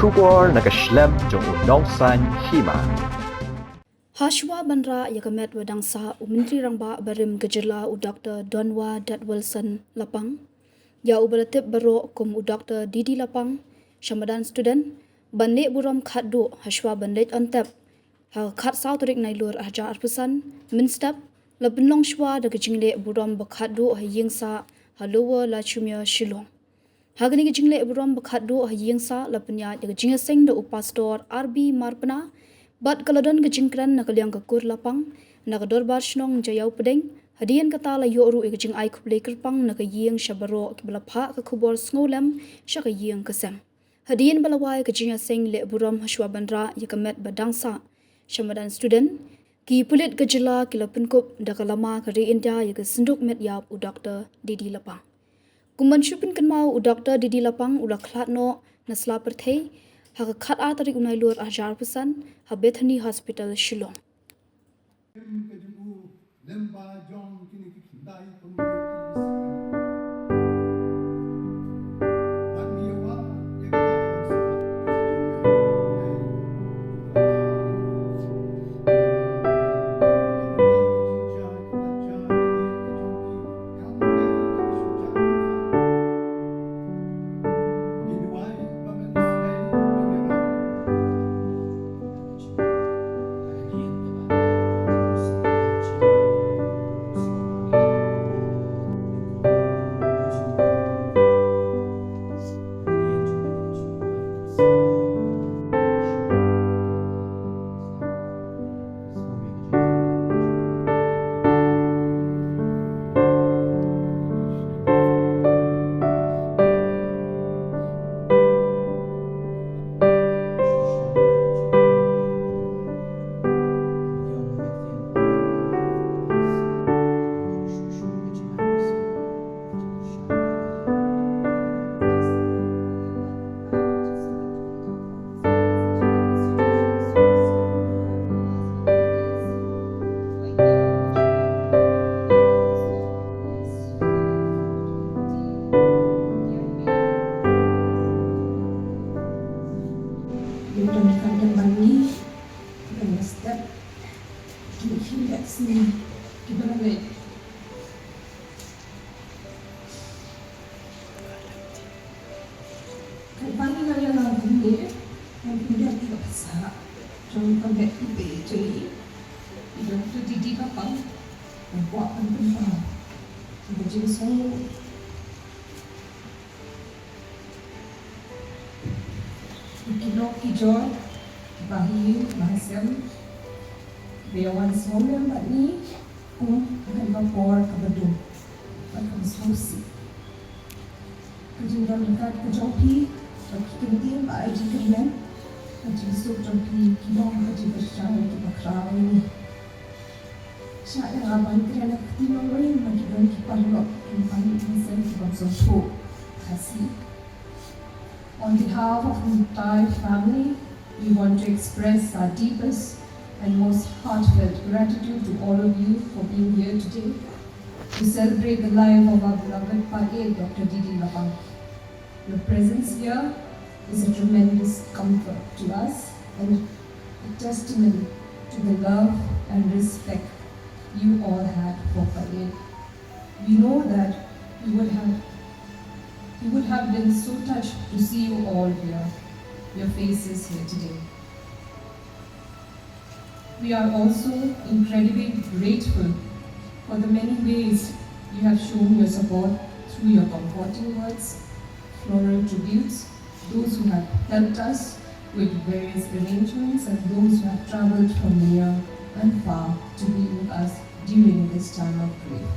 Shubor nakaslem jong unongsan Hima. Shwa banra yakamet wadangsa Menteri Rangba Barim Gejala u Dr. Donwa Dat Wilson Lapang. Ya ubalatip baro kum u Dr. Didi Lapang, Madan student, bande Burom Khatduh Shwa bandej antep. Ha khat sauturik nailur ajar arpusan, minstep, labnlong Shwa da gejingle Burom Khatduh Ïingsah halowa la chumya shilong. Hagani gejingle Burom Khatduh Ïingsah lapnya da gejingaseng da upastor RB Marpana. Bat kaladon gejingkran nakaliang kakur lapang nakador barshnong jayau pedeng hadian kata la yoru gejing ai kuble kerpang nakayeng shabaro kiblapha ka khubor sngolam shakayeng kasem hadian balawai gejing aseng le Burom Shwa bandra yakamet badangsa Madan student ki pulit gejala kilapinkup dakalama kari india yaga sinduk met yap u Dr. Didi Lapang kumban shupin kanmau u Dr. Didi Lapang ula khlatno nasla perthei Haka khat atarik unai luar ajar pesan ha Bethany Hospital Shillong. Dr. Didi Lapang membuat penting Bujing solo Kilo Kijor Bahi Mahasem Beawan solo mbak ni akan lapor Khatduh Bakam Susi Kejingga mengkat kejopi Bagi kemudian Pak Haji Kemen Haji Yusuf Jopi Kilo Haji Bersyai Di Bakrau ini Saya abang kerana ketimbangan bagi bagi parlok kembali insan sebab so kasih. On behalf of the entire family, we want to express our deepest and most heartfelt gratitude to all of you for being here today to celebrate the life of our beloved Pae, Dr. Didi Lapang. Your presence here is a tremendous comfort to us and a testimony to the love and respect you all had for Pae. We know that we would have been so touched to see you all here, your faces here today. We are also incredibly grateful for the many ways you have shown your support through your comforting words, floral tributes, those who have helped us with various arrangements, and those who have traveled from near and far to be with us during this time of grief.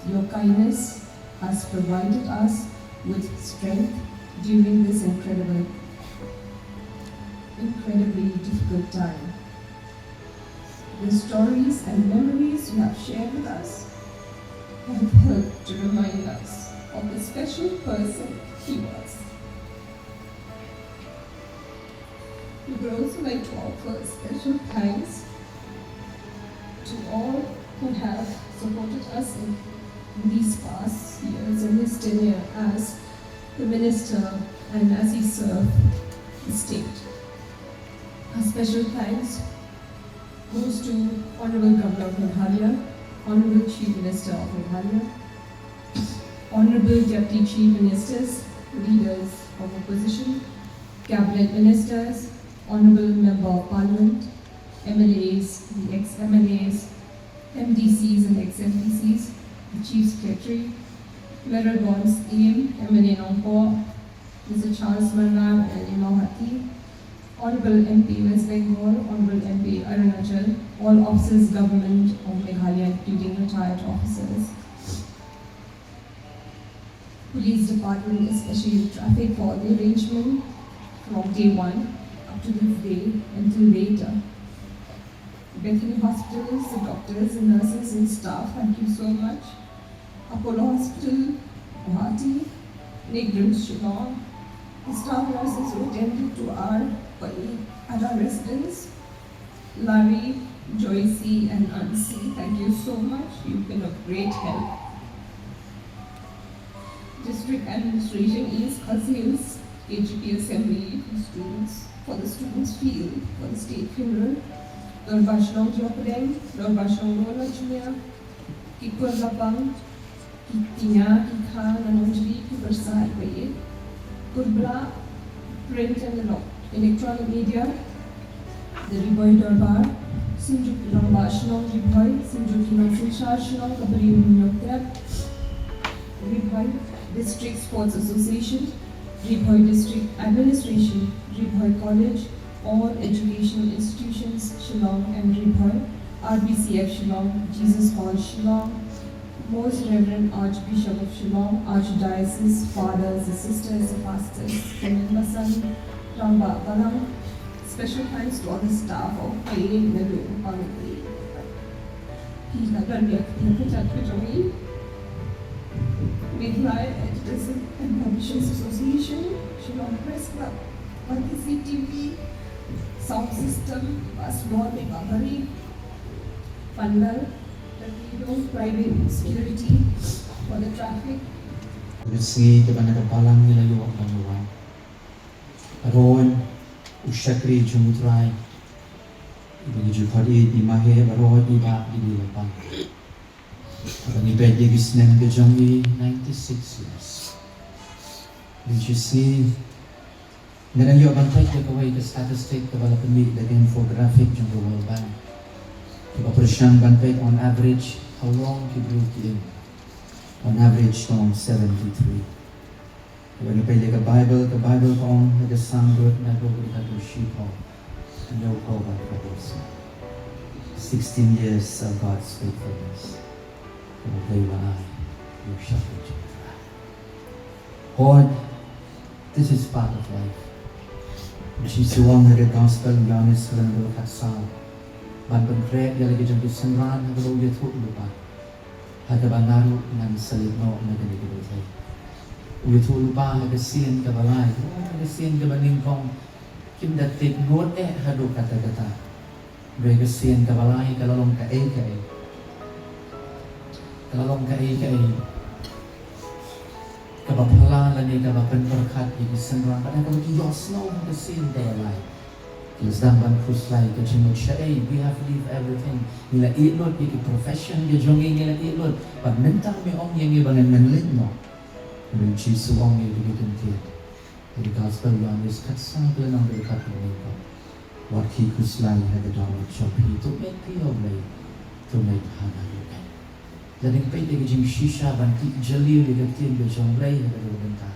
Your kindness has provided us with strength during this incredibly difficult time. The stories and memories you have shared with us have helped to remind us of the special person he was. We would also like to offer special thanks to all who have supported us in these past years in this tenure as the minister, and as he served the state. A special thanks goes to Honorable Governor of Meghalaya, Honorable Chief Minister of Meghalaya, Honorable Deputy Chief Ministers, leaders of opposition, cabinet ministers, Honorable Member of Parliament, MLAs, the ex-MLAs, MDCs and ex-MDCs, the Chief Secretary, Meragons AM, MLA Nongpo, Mr. Charles Marnab and Imam Hati, Honorable MP West Bengal, Honorable MP Arunachal, all officers government of Meghalaya including retired officers, Police Department, especially traffic for the arrangement from day one up to this day until later. Bethany Hospitals, the doctors and nurses and staff, thank you so much. Apollo Hospital, Guwahati, Negrams, Shillong, the staff nurses who attended to at our residence, Larry, Joycey and Nancy, thank you so much. You've been of great help. District Administration, Ïingsah Sales, KGP Assembly for the students' field, for the state funeral, Lord Bashong Jopadeng, Lord Bashong Lola Jumia, Kipur Lapang, Kitina, Kikha, Nanonjali, Kipersad Baye, Kurbla, print and electronic media, the Riboy Darbar, Sinjuk Long Bashong Riboy, Sinjuk Kinasha Shong, Kabri Munyokrat, Riboy District Sports Association, Riboy District Administration, Riboy College, all educational institutions, Shillong and Riboy, RBCF Shillong, Jesus Hall Shillong, Most Reverend Archbishop of Shillong, Archdiocese, fathers, the sisters, the pastors, Basan, Ramba Balang. Special thanks to all the staff of Ayin Nalu Pangati. He's not done yet. Meghalaya Editors and Publishers Association, Shillong Press Club, Pantisi TV, Sound System, Passport, Meghalaya, Pandal, private security for the traffic. Bersih kepada kepalang nila yung pangluan. Aron usyakri jumutray. Ibig jukari di mahe baroh di ba di Lapang. Abang ibed yagis nang gajongi 96 years. Which you see, nanang yung abang tayo kaway ka statistic kabala pamig na infographic yung World Bank. Ipapresyang bantay on average, how long he grew in? On average, kong 73. When you pay the Bible kong nagasanggol na doon na doon sipo. No over for 16 years of God's faithfulness. And they were your shepherd. Lord, this is part of life. Which is the one that the gospel and honest and the Khatduh. Ban pengkrek dia lagi jangkit senran kalau dia tu lupa. Ada bandaru dengan selino na ganito saya. Dia tu lupa ada sin ke balai, ada sin ke baningkong. Kim datik ngot hadu kata-kata. Mereka sin ke balai kalau long ka kai. Kalau long ka kai. Kabapala lani kabapen berkat di senran pada kalau yosno ada sin ke balai. Isdamban kuslay ka jimod siya we have to leave everything nila ilod iki profession ga jongi nila ilod pag mentang mi ong yang ibangan menlin mo when she suwang you to get into the gospel on this Khatduh ng dekat mo what he kuslay had the dollar shop he to make pioblay to make hana yukan daling pay de jing shisha ban ki jali de gatin de jonglay had the benta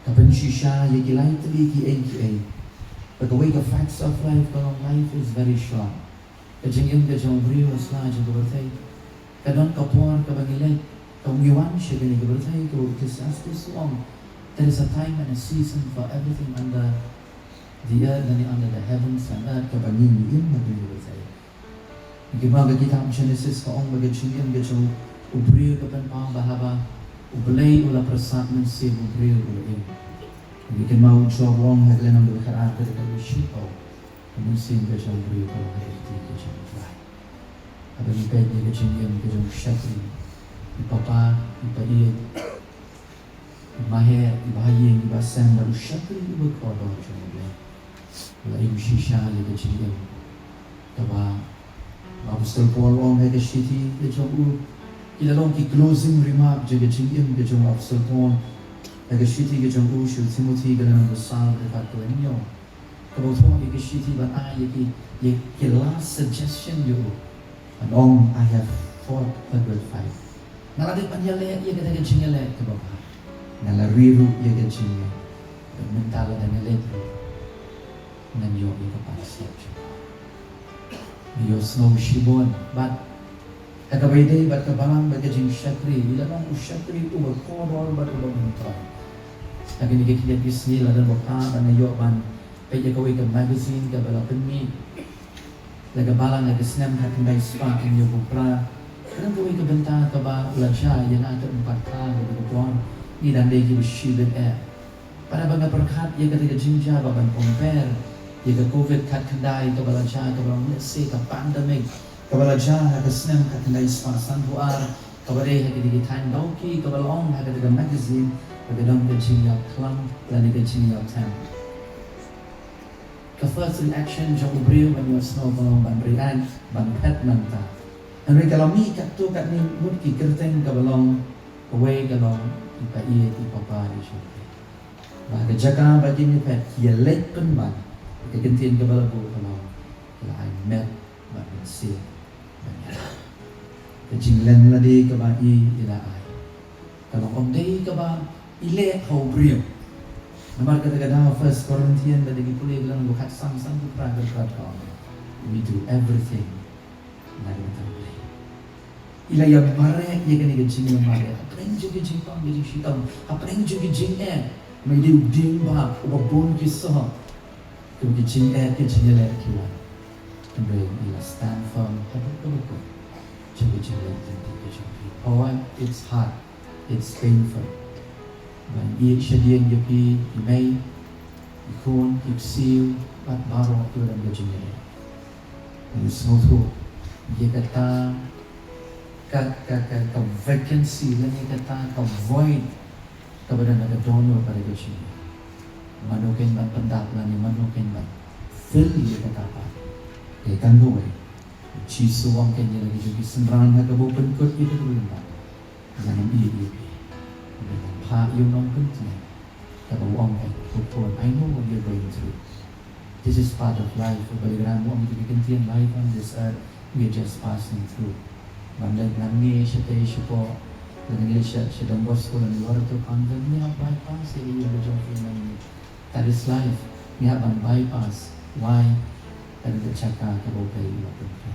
kapan shisha yigilay tali ki ay but the way the facts of life, life is very short. Kajing yung kajong brio asla jang kabartay. Kadon kapon kabangilay. Kaungiwan siya gani kabartay ko this long. There is a time and a season for everything under the earth and under the heavens and earth kabangin yun na kabartay. Ikibaga kita ang Genesis kaong magajing yung kajong ubrio kapan pang bahaba. Ublay ula prasad ng si ubrio ula we can mount so long at lenong the character that we ship out. And we see the shall breathe or the shall fly. Abang iped ni kajing yung kajong shakri. Ipapa, ipaiit. Mahir, Ibrahim, Ibasam, baru syakri berkodok jumlah. La Ïingsah le kecil. Kaba, Apostol Paul orang hai kecil ke jauh. Kita long ki closing remark jaga kecil ke jauh Apostol Paul. Hai kecil ke jauh Shwa Timothy ke dalam besar dekat tuannya. Kaba tuan ke kecil ban ai ye last suggestion you. And I have fought a good fight. Naladik panjale ye kata kecil le ke bapa. Nalariru ye kecil. Mentala dan letra. Nanyo ye kepada siapa. Yo snow shibon, but katabayday bat kabalang bagajing syakri, ilang syakri uba kodor bat uba mentor. Lagi ni kita bisni ladan bapa dan yo ban payah kawai ke magazine ke bala penmi. Laga balang laga senam hakin bai spa in yo bupra. Kadang kawai ke bentang ke ba ulaja yang ada 4 tahun ke tuan ni dan dia you shibet pada bangga perkat ye kata jinja ban compare jika COVID kat kendai ke balaja ke balang lesi ke pandemik ke balaja ke senam kat kendai sepasan buar ke badai ke digital dauki ke balong ke dalam magazine ke dalam ke jinja kelam dan ke jinja tam ke first reaction jauh beriu ban yo snow ban rian ban pet manta dan kalau mi kat tu kat ni mut ki kerteng ke balong away ke long ipa ie ti papa di sini bah ke jaga bagi ni pet ye lek pun ban kegentiin ke bala bu kalau I met but see kejinglan ladi ke ba I ila ai kalau om dei ke ba ile hau brio namar kata-kata first Corinthian lagi pulih bilang bukat sang-sang tu pra berkata we do everything like we ila yang mare ye kene kejing yang mare apa yang juga jingpang jadi shikam apa yang juga jing mai diu ding ba ubon kisah Kau kecil kecil lagi kiwan, kemudian ia stand firm, tapi kau kecil lagi kecil. Oh, it's hard, it's painful. Dan ia sedian jadi imei, ikon, iksil, bat baru tu dalam kecilnya. Ini semua tu dia kata, kau vacancy, lagi kata kau void kepada negara donor pada kecilnya. Manukin ban pendak lani manukin ban fill ye kata apa ke tanggo we chi suwang ke ni lagi juga sembrang ha kabo penkut itu dulu ban jangan dia pa you nong kunti kabo wang ai kupon I know what you're going through. This is part of life. Bagaimana mo ang kikintian life on this earth, we are just passing through. Bandang nangi siya po nangi siya dan bos ko ng luar to kandan niya bypass iyo bejong finan. That is life. We have a bypass. Why? Ada bercakap ke bawah kayu waktu itu.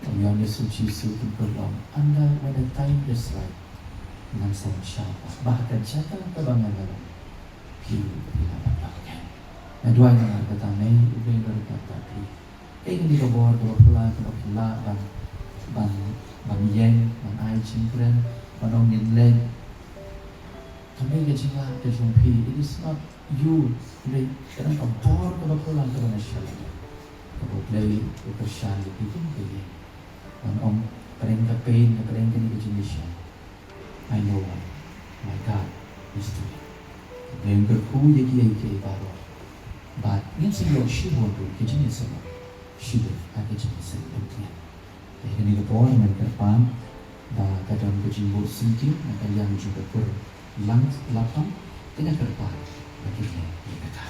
Kami hanya suci berlong. Anda pada time is right. Dengan sama siapa. Bahkan cakap ke bangan dalam. Hidup tidak dapat. Nah dua yang kata mai, ubay berkata tadi. Kayak ini ke bawah pula ban yang, ban ai cingkren, ban orang len. Kami kecillah terjumpi. It is not you, kadang kau bor kau pulang ke mana syarat, kau play, kau persian, itu mungkin. Dan om paling kepain, paling kini kejenisnya. I know what my God is doing. Yang berku jadi yang baru. But yang sebelum syibun tu kejenis semua, syibun ada kejenis penting. Jadi kini kau orang berdepan, dah kadang kejimbut singkir, maka yang juga lapang, kena kerpan. Akhirnya dia kata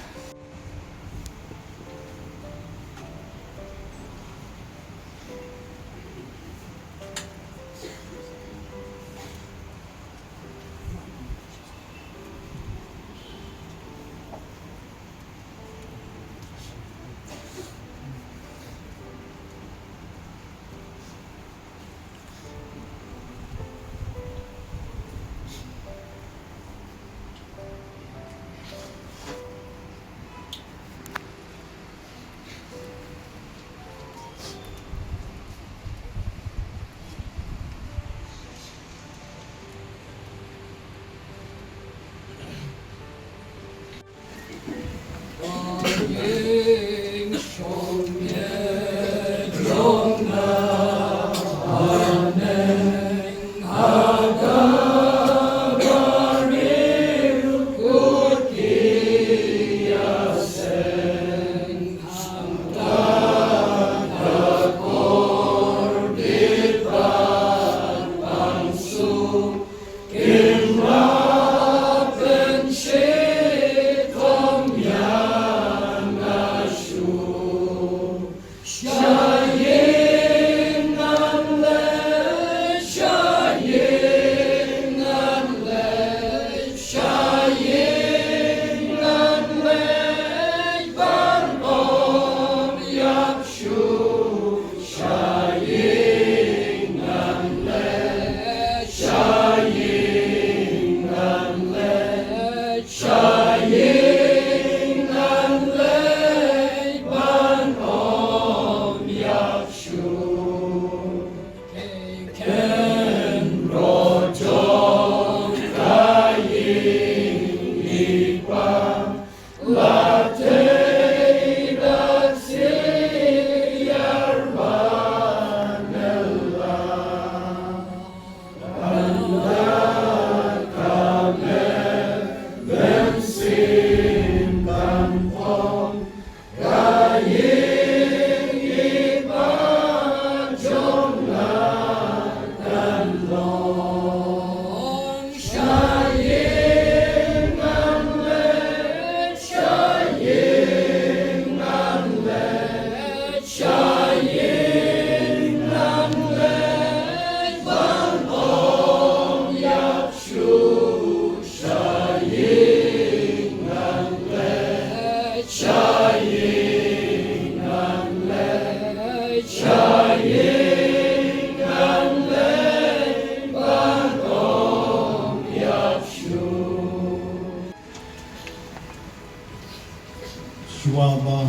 Shwa ba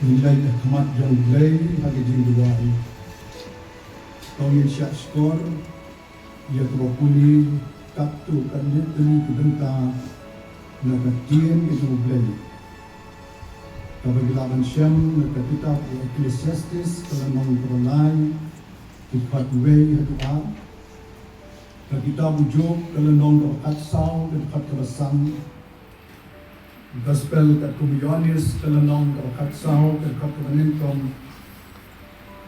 nilai khmat jong lei hagi jing duai tong Ïingsah skor ya kropuni Khatduh kan ni tuni kudenta na katien ke jong lei kabagilaban syam na kitab Ecclesiastes kalanong korolai kipat wei hatu a kitab Job kalanong katsau kipat kabasang Gospel kat Kumiyonis kalanong katsau kipat kabanengkom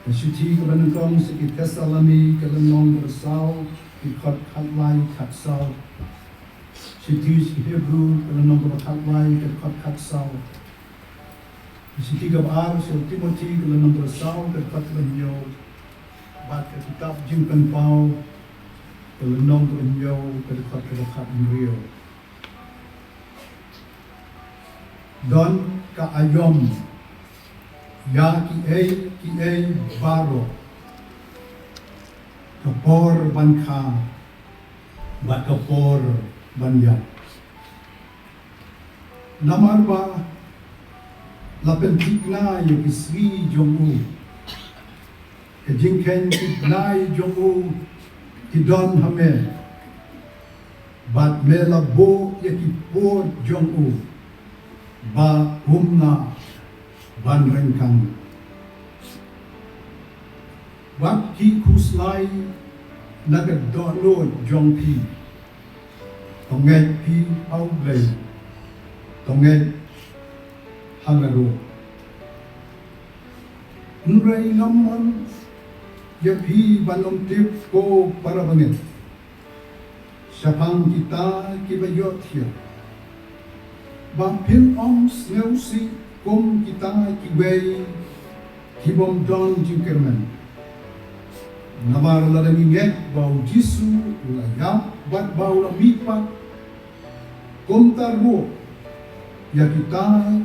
Syuti kabanengkom sikit Tesalami kalanong kabasau kipat katlai katsau Syuti Hebrew kalanong katlai kipat katsau Syuti kabar Syuti Timothy kalanong kabasau kipat kabanyo Bat kitab Jingkan Pau kalanong kabanyo kipat kabanyo Don ka ayom ya ki ay baro kapor banka bat kapor banyak namar ba lapentik na yo kisri jongu kejingken kitnai jongu kidon hame bat melabo yakipod jongu ba humna ban rengkang wat ki kuslai nagad dono jongpi tonget pi au blai tonget hangaro nrai namon ya pi banom tip ko para banget syapang kita kibayot hiya Bapin om sneusi kum kita kiwei kibom don jingkerman. Namar ladang inget bau jisu layap bat bau lamipat kum tarbo ya kita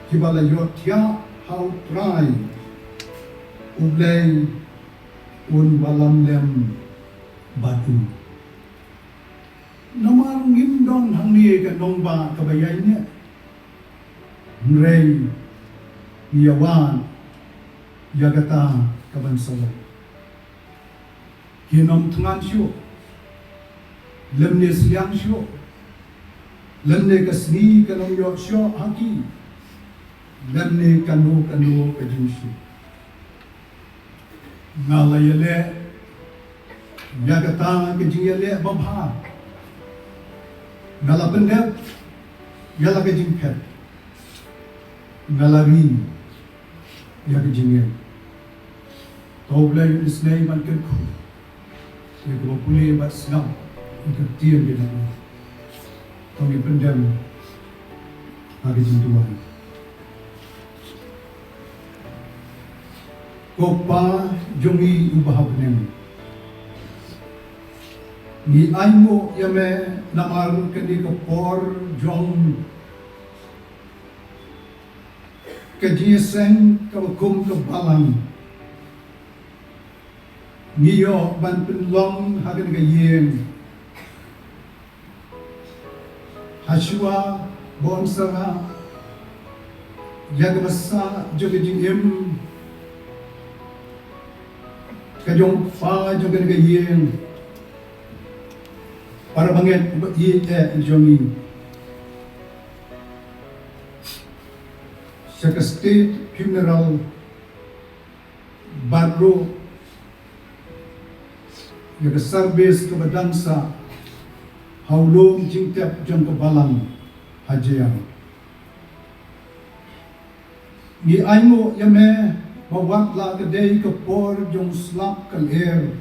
kibalayot ya hau try ublay un balam lem batu. Namar ngimdon hang ni ka nong ba kabayay niya. Nrey, iyawan, yagata kabansala. Kinom tungan siyo, lemne siyang siyo, lemne kasni kanong yok siyo haki, lemne kanu kajin siyo. Ngalayale, yagata kajin yale babha. Ngala pendek, yala ke jingpet, ngala rin, ya ke jingyen. Tau belai isnai man kerku, ya ke bapule bat senang, ikut tiang di dalam. Tau ni pendek, ke jingtuan. Kopa jongi ubah benem. Ni aimo yame namar kendi kapor jong kejiseng kabakum kebalang niyo ban penlong hagen gayeng Shwa bonsara yagabasa joge jingim kajong fa joge gayeng para banget ye jongi Saka state funeral badro yaga service ke badansa haulong jingtep jang kebalang hajian ni aimo yame bawat la kedai ke por jong slap kal air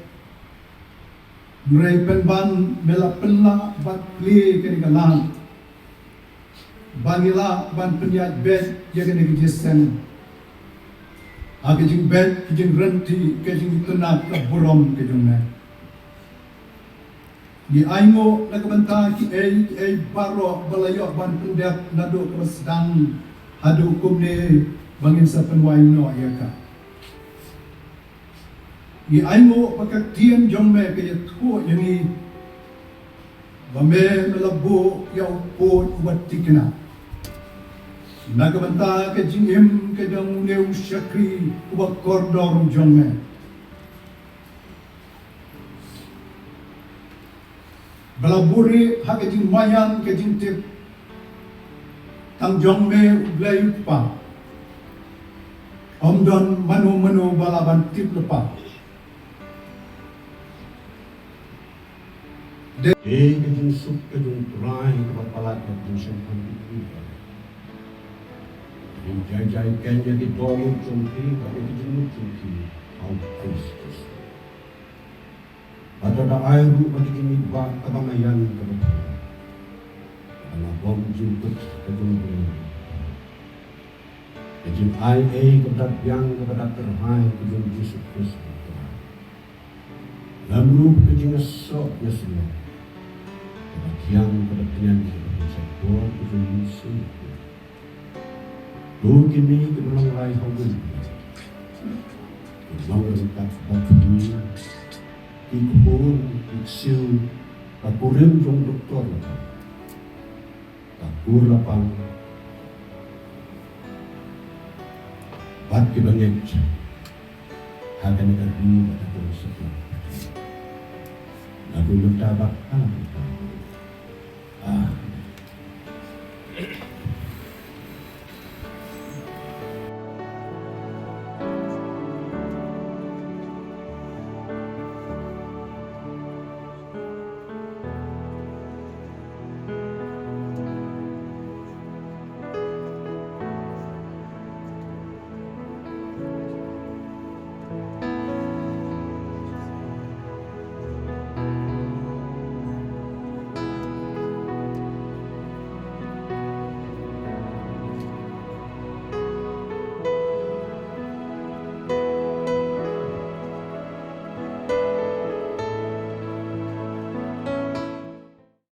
Mrai penban mela penla bat pli kini kalang Bangila ban penyat bed jaga negi jesen Agi jing bed kijing renti kijing tenak ke Burom kijing me Ni aimo nakabanta ki ay baro balayok ban pendek nado kemasdang hadu kumne bangin sa penwai no ayaka Ni aimo pakaktian jongme kaya tuo yangi bame melabo yaw po watikina Nagamanta ke jingim ke dang leu syakri ubak kordor jongme. Balaburi ha ke jing mayang ke jing tip tang jongme ublai pa. Omdon manu balaban tip lepa. Ke jing sup ke jing turai ke palat ke jing sempan itu. Jai kenya di tolong cungki, tapi di jenguk cungki, au Kristus. Ada air pada kini bak kebangayan kebetulan. Karena bom jemput kejumpa. Kejim ai kebedat yang kebedat terhai kejum Yesus Kristus. Lalu kejim esok Yesus. Kebedat yang kebedat penyanyi kebedat sektor kejum Yesus. Lu kini kebelang rai hawin. Kebelang rekat batu. Ikpun, iksil, takurim jong doktor lapang. Takur lapang. Bat kibangit. Hagan negari pada terus setelah. Lagu letabak alam kita.